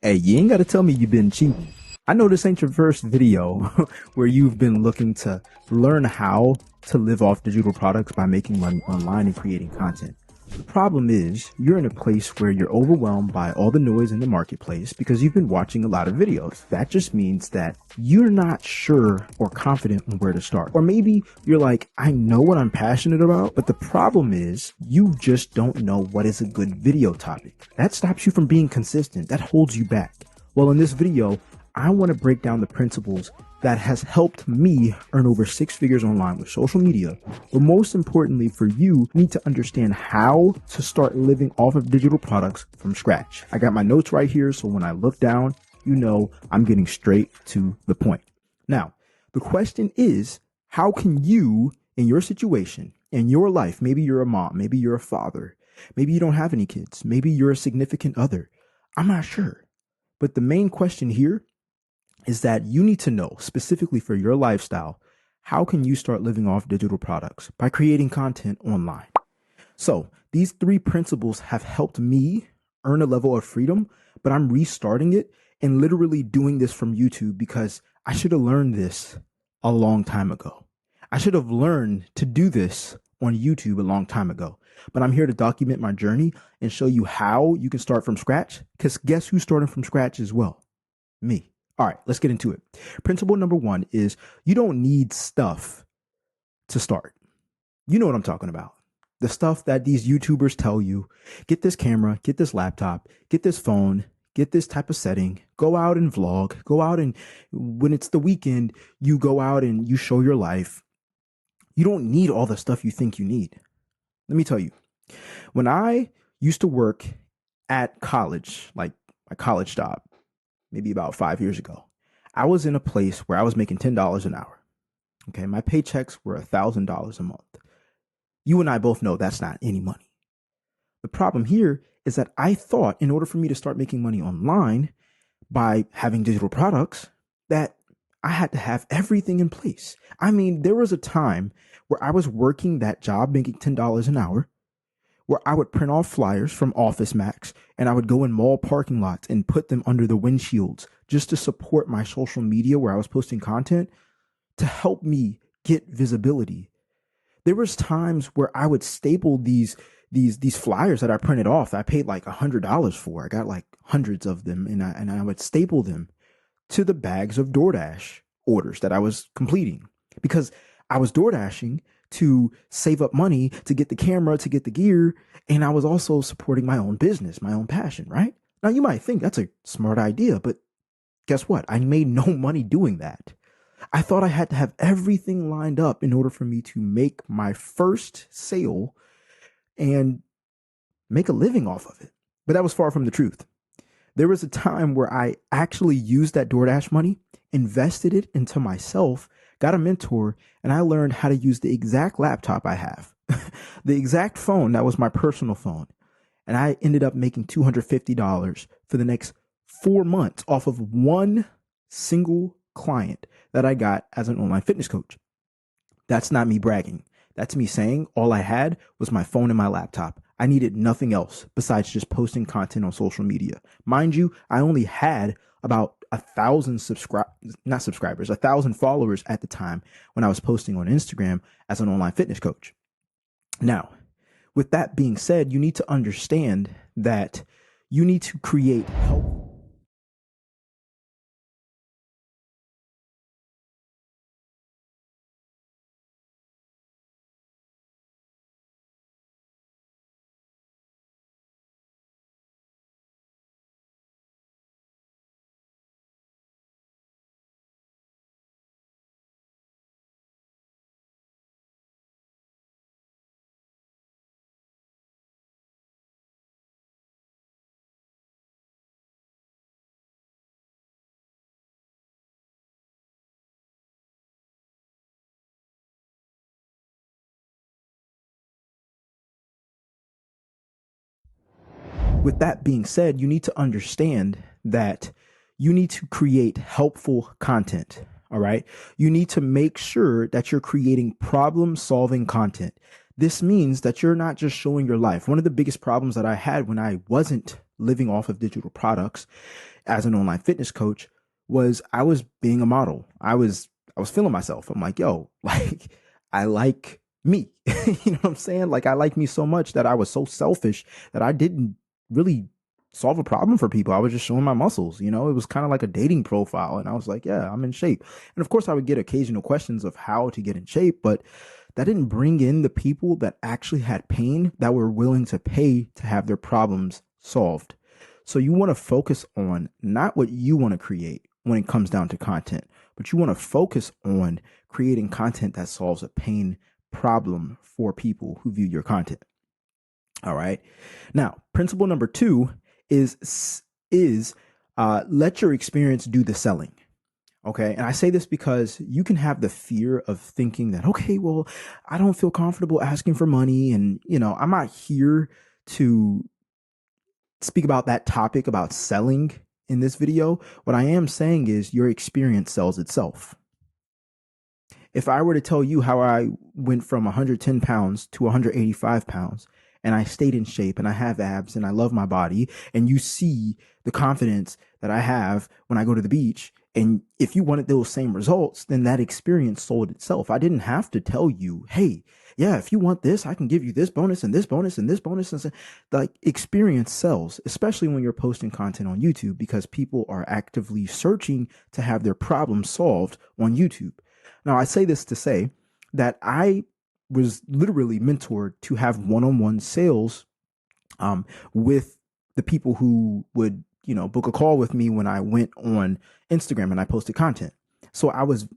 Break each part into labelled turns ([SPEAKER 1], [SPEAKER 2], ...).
[SPEAKER 1] Hey, you ain't got to tell me you've been cheating. I know this ain't your first video where you've been looking to learn how to live off digital products by making money online and creating content. The problem is you're in a place where you're overwhelmed by all the noise in the marketplace because you've been watching a lot of videos. That just means that you're not sure or confident on where to start. Or maybe you're like, I know what I'm passionate about, but the problem is you just don't know what is a good video topic. That stops you from being consistent. That holds you back. Well, in this video, I want to break down the principles that has helped me earn over 6 figures online with social media. But most importantly for you need to understand how to start living off of digital products from scratch. I got my notes right here, so when I look down, you know I'm getting straight to the point. Now, the question is, how can you, in your situation, in your life, maybe you're a mom, maybe you're a father, maybe you don't have any kids, maybe you're a significant other, I'm not sure. But the main question here is that you need to know specifically for your lifestyle, how can you start living off digital products by creating content online? So these 3 principles have helped me earn a level of freedom, but I'm restarting it and literally doing this from YouTube because I should have learned this a long time ago. I should have learned to do this on YouTube a long time ago. But I'm here to document my journey and show you how you can start from scratch. Because guess who's starting from scratch as well? Me. All right, let's get into it. Principle number 1 is you don't need stuff to start. You know what I'm talking about. The stuff that these YouTubers tell you, get this camera, get this laptop, get this phone, get this type of setting, go out and vlog, go out and when it's the weekend, you go out and you show your life. You don't need all the stuff you think you need. Let me tell you, when I used to work at college, like my college job, maybe about 5 years ago, I was in a place where I was making $10 an hour. Okay, my paychecks were $1,000 a month. You and I both know that's not any money. The problem here is that I thought in order for me to start making money online by having digital products, that I had to have everything in place. I mean, there was a time where I was working that job making $10 an hour, where I would print off flyers from Office Max and I would go in mall parking lots and put them under the windshields just to support my social media where I was posting content to help me get visibility. There was times where I would staple these flyers that I printed off. I paid like $100 for. I got like hundreds of them and I would staple them to the bags of DoorDash orders that I was completing because I was DoorDashing to save up money to get the camera, to get the gear, and I was also supporting my own business, my own passion, right? Now you might think that's a smart idea, but guess what? I made no money doing that. I thought I had to have everything lined up in order for me to make my first sale and make a living off of it. But that was far from the truth. There was a time where I actually used that DoorDash money, invested it into myself, got a mentor, and I learned how to use the exact laptop I have, the exact phone that was my personal phone. And I ended up making $250 for the next 4 months off of one single client that I got as an online fitness coach. That's not me bragging. That's me saying all I had was my phone and my laptop. I needed nothing else besides just posting content on social media. Mind you, I only had about 1,000 1,000 followers at the time when I was posting on Instagram as an online fitness coach. Now, with that being said, you need to understand that you need to create help. With that being said, you need to understand that you need to create helpful content. All right. You need to make sure that you're creating problem solving content. This means that you're not just showing your life. One of the biggest problems that I had when I wasn't living off of digital products as an online fitness coach was I was being a model. I was feeling myself. I'm like, yo, like I like me. You know what I'm saying? Like I like me so much that I was so selfish that I didn't really solve a problem for people. I was just showing my muscles. You know, it was kind of like a dating profile. And I was like, yeah, I'm in shape. And of course, I would get occasional questions of how to get in shape, but that didn't bring in the people that actually had pain that were willing to pay to have their problems solved. So you want to focus on not what you want to create when it comes down to content, but you want to focus on creating content that solves a pain problem for people who view your content. All right. Now, principle number 2 is let your experience do the selling. Okay. And I say this because you can have the fear of thinking that, okay, well, I don't feel comfortable asking for money. And, you know, I'm not here to speak about that topic about selling in this video. What I am saying is your experience sells itself. If I were to tell you how I went from 110 pounds to 185 pounds, and I stayed in shape and I have abs and I love my body, and you see the confidence that I have when I go to the beach, and if you wanted those same results, then that experience sold itself. I didn't have to tell you, hey, yeah, if you want this, I can give you this bonus and this bonus and this bonus. And like experience sells, especially when you're posting content on YouTube, because people are actively searching to have their problems solved on YouTube. Now, I say this to say that I was literally mentored to have one-on-one sales with the people who would, you know, book a call with me when I went on Instagram and I posted content. So I was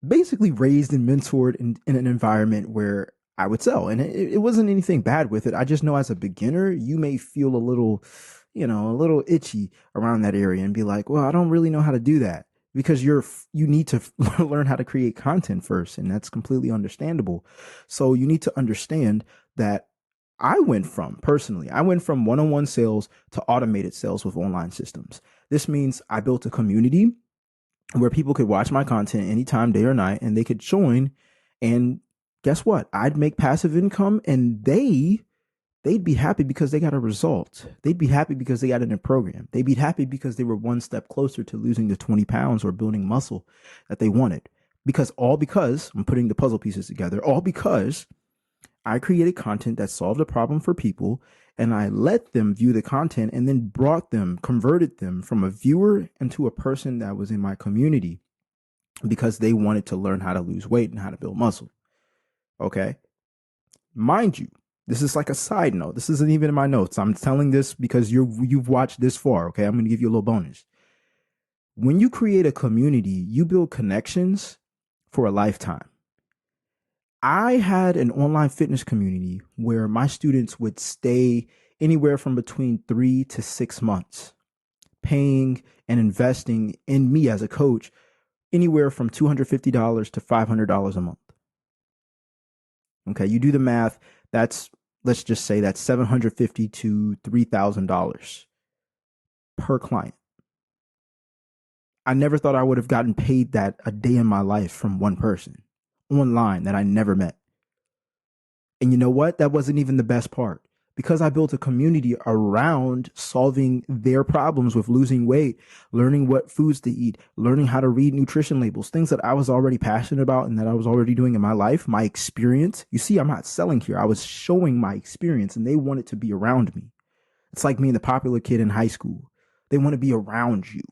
[SPEAKER 1] basically raised and mentored in an environment where I would sell, and it wasn't anything bad with it. I just know as a beginner, you may feel a little, you know, a little itchy around that area and be like, well, I don't really know how to do that, because you need to learn how to create content first, and that's completely understandable. So you need to understand that I went from one-on-one sales to automated sales with online systems. This means I built a community where people could watch my content anytime, day or night, and they could join. And guess what? I'd make passive income, and they'd be happy because they got a result. They'd be happy because they got in a program. They'd be happy because they were one step closer to losing the 20 pounds or building muscle that they wanted. Because I'm putting the puzzle pieces together, all because I created content that solved a problem for people, and I let them view the content and then converted them from a viewer into a person that was in my community because they wanted to learn how to lose weight and how to build muscle. Okay. Mind you, this is like a side note. This isn't even in my notes. I'm telling this because you've watched this far. Okay. I'm going to give you a little bonus. When you create a community, you build connections for a lifetime. I had an online fitness community where my students would stay anywhere from between 3 to 6 months, paying and investing in me as a coach anywhere from $250 to $500 a month. Okay, you do the math. Let's just say that's $750 to $3,000 per client. I never thought I would have gotten paid that a day in my life from one person online that I never met. And you know what? That wasn't even the best part. Because I built a community around solving their problems with losing weight, learning what foods to eat, learning how to read nutrition labels, things that I was already passionate about and that I was already doing in my life, my experience. You see, I'm not selling here. I was showing my experience, and they wanted to be around me. It's like being the popular kid in high school. They want to be around you.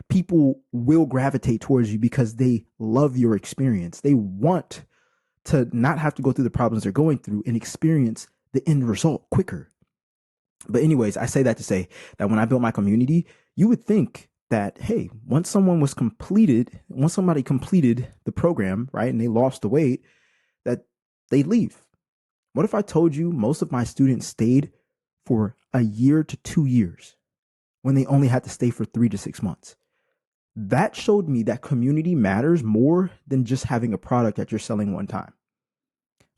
[SPEAKER 1] People will gravitate towards you because they love your experience. They want to not have to go through the problems they're going through and experience the end result quicker. But anyways, I say that to say that when I built my community, you would think that, hey, once somebody completed the program, right, and they lost the weight, that they'd leave. What if I told you most of my students stayed for a year to 2 years when they only had to stay for 3 to 6 months? That showed me that community matters more than just having a product that you're selling one time.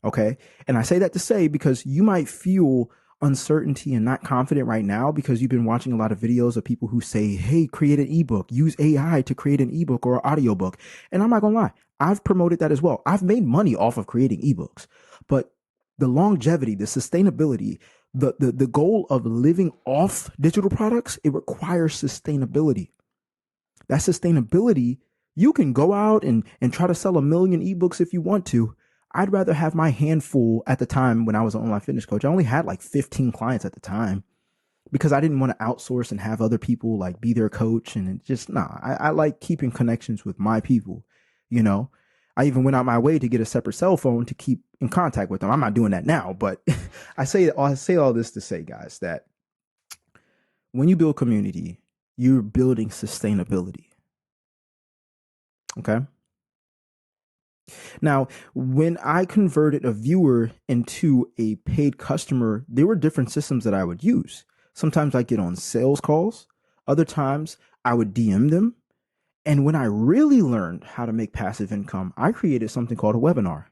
[SPEAKER 1] Okay. And I say that to say, because you might feel uncertainty and not confident right now because you've been watching a lot of videos of people who say, hey, create an ebook, use AI to create an ebook or an audiobook. And I'm not going to lie, I've promoted that as well. I've made money off of creating ebooks, but the longevity, the sustainability, The goal of living off digital products, it requires sustainability. That sustainability, you can go out and try to sell 1 million ebooks if you want to. I'd rather have my handful at the time when I was an online fitness coach. I only had like 15 clients at the time because I didn't want to outsource and have other people like be their coach. And it just, I like keeping connections with my people. You know, I even went out my way to get a separate cell phone to keep in contact with them. I'm not doing that now, but I say all this to say, guys, that when you build community, you're building sustainability. Okay. Now, when I converted a viewer into a paid customer, there were different systems that I would use. Sometimes I get on sales calls. Other times I would DM them. And when I really learned how to make passive income, I created something called a webinar.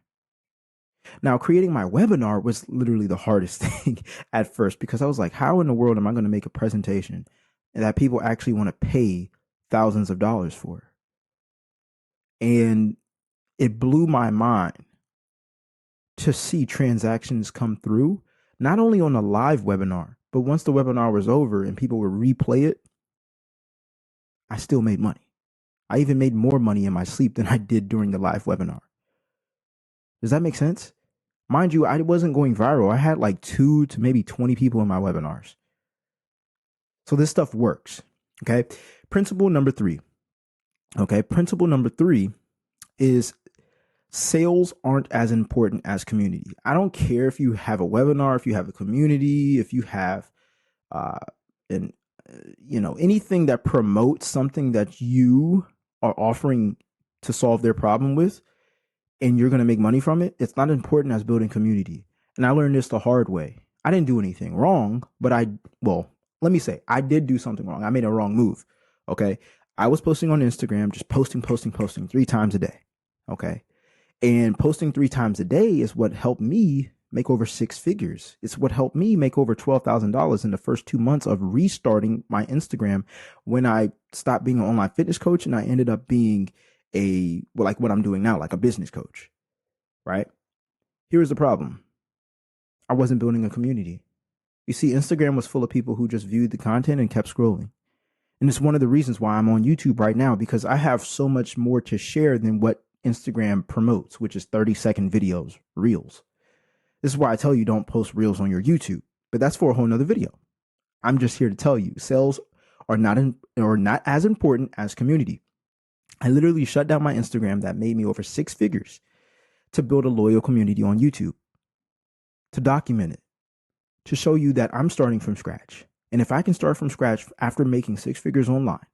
[SPEAKER 1] Now, creating my webinar was literally the hardest thing at first because I was like, how in the world am I going to make a presentation that people actually want to pay thousands of dollars for? And it blew my mind to see transactions come through, not only on a live webinar, but once the webinar was over and people would replay it, I still made money. I even made more money in my sleep than I did during the live webinar. Does that make sense? Mind you, I wasn't going viral. I had like 2 to maybe 20 people in my webinars. So this stuff works. Okay. Principle number 3. Okay. Principle number 3 is sales aren't as important as community. I don't care if you have a webinar, if you have a community, if you have anything that promotes something that you are offering to solve their problem with, and you're going to make money from it. It's not important as building community. And I learned this the hard way. I didn't do anything wrong, but let me say, I did do something wrong. I made a wrong move. Okay. I was posting on Instagram, just posting 3 times a day. Okay. And posting 3 times a day is what helped me make over 6 figures. It's what helped me make over $12,000 in the first 2 months of restarting my Instagram when I stopped being an online fitness coach and I ended up being like what I'm doing now, like a business coach, right? Here's the problem. I wasn't building a community. You see, Instagram was full of people who just viewed the content and kept scrolling. And it's one of the reasons why I'm on YouTube right now, because I have so much more to share than what Instagram promotes, which is 30-second videos, reels. This is why I tell you don't post reels on your YouTube, but that's for a whole nother video. I'm just here to tell you sales are not as important as community. I literally shut down my Instagram that made me over 6 figures to build a loyal community on YouTube, to document it, to show you that I'm starting from scratch. And if I can start from scratch after making 6 figures online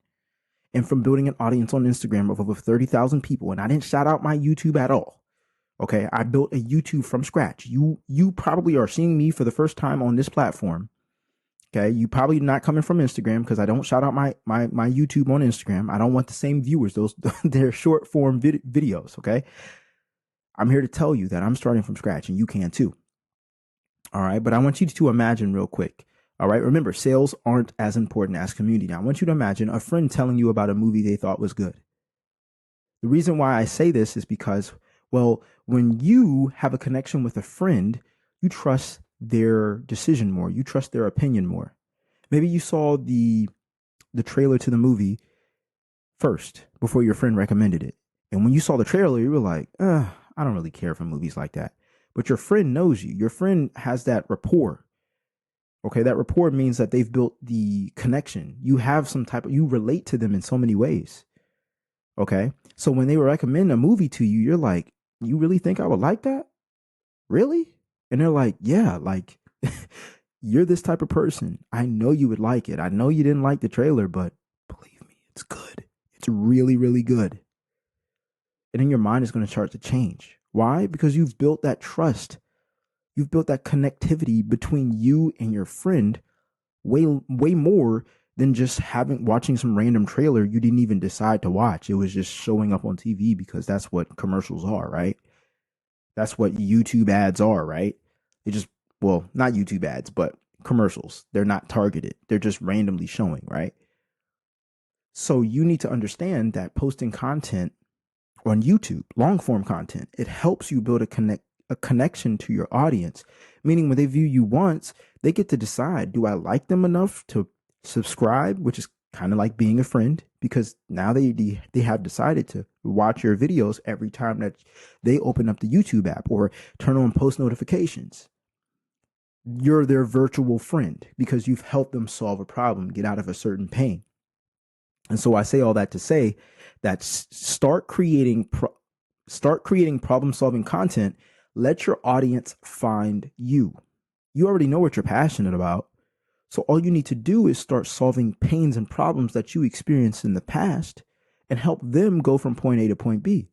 [SPEAKER 1] and from building an audience on Instagram of over 30,000 people, and I didn't shout out my YouTube at all. Okay, I built a YouTube from scratch. You probably are seeing me for the first time on this platform. Okay, you probably not coming from Instagram because I don't shout out my YouTube on Instagram. I don't want the same viewers. They're short form videos. Okay, I'm here to tell you that I'm starting from scratch and you can too. All right, but I want you to imagine real quick. All right, remember, sales aren't as important as community. Now, I want you to imagine a friend telling you about a movie they thought was good. The reason why I say this is because, well, when you have a connection with a friend, you trust their decision more. You trust their opinion more. Maybe you saw the trailer to the movie first before your friend recommended it. And when you saw the trailer, you were like, I don't really care for movies like that. But your friend knows you. Your friend has that rapport. Okay, that rapport means that they've built the connection. You have you relate to them in so many ways. Okay, so when they recommend a movie to you, you're like, you really think I would like that? Really? And they're like, yeah, like you're this type of person. I know you would like it. I know you didn't like the trailer, but believe me, it's good. It's really, really good. And then your mind is going to start to change. Why? Because you've built that trust. You've built that connectivity between you and your friend way more than just watching some random trailer you didn't even decide to watch. It was just showing up on TV because that's what commercials are, right? That's what YouTube ads are, right? Not YouTube ads, but commercials. They're not targeted. They're just randomly showing, right? So you need to understand that posting content on YouTube, long form content, it helps you build a connection to your audience, meaning when they view you once, they get to decide, do I like them enough to subscribe, which is kind of like being a friend, because now they have decided to watch your videos every time that they open up the YouTube app or turn on post notifications. You're their virtual friend because you've helped them solve a problem, get out of a certain pain. And so I say all that to say that start creating problem solving content. Let your audience find you. You already know what you're passionate about. So all you need to do is start solving pains and problems that you experienced in the past and help them go from point A to point B.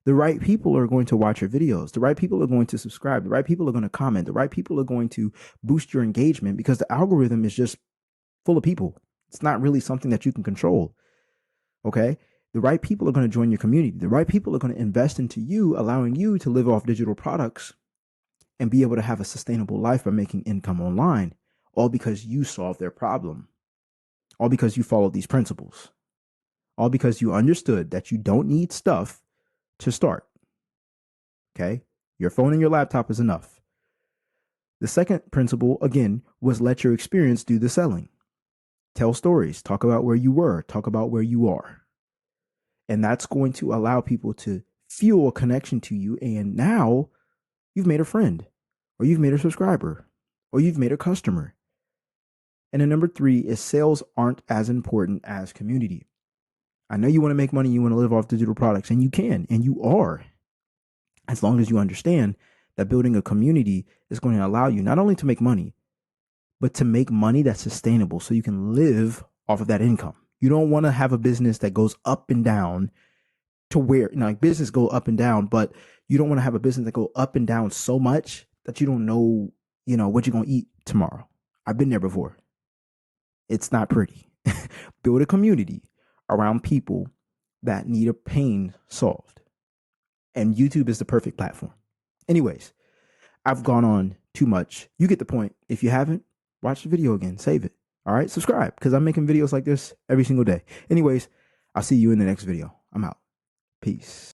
[SPEAKER 1] The right people are going to watch your videos. The right people are going to subscribe. The right people are going to comment. The right people are going to boost your engagement because the algorithm is just full of people. It's not really something that you can control. Okay? The right people are going to join your community. The right people are going to invest into you, allowing you to live off digital products and be able to have a sustainable life by making income online, all because you solved their problem, all because you followed these principles, all because you understood that you don't need stuff to start. Okay? Your phone and your laptop is enough. The second principle, again, was let your experience do the selling. Tell stories, talk about where you were, talk about where you are. And that's going to allow people to feel a connection to you. And now you've made a friend, or you've made a subscriber, or you've made a customer. And then number 3 is sales aren't as important as community. I know you want to make money, you want to live off digital products, and you can, and you are, as long as you understand that building a community is going to allow you not only to make money, but to make money that's sustainable so you can live off of that income. You don't want to have a business that goes up and down to where, like business go up and down, but you don't want to have a business that go up and down so much that you don't know, what you're going to eat tomorrow. I've been there before. It's not pretty. Build a community around people that need a pain solved. And YouTube is the perfect platform. Anyways, I've gone on too much. You get the point. If you haven't, watch the video again. Save it. All right. Subscribe because I'm making videos like this every single day. Anyways, I'll see you in the next video. I'm out. Peace.